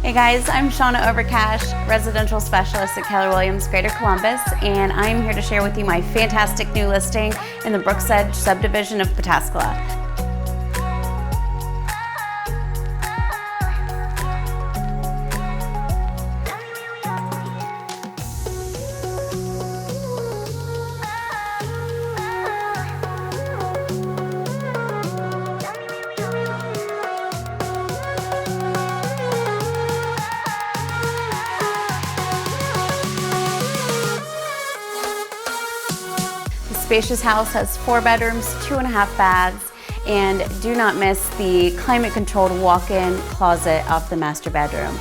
Hey guys, I'm Shauna Overcash, residential specialist at Keller Williams Greater Columbus, and I'm here to share with you my fantastic new listing in the Brooksedge Subdivision of Pataskala. The spacious house has 4 bedrooms, 2.5 baths, and do not miss the climate-controlled walk-in closet of the master bedroom.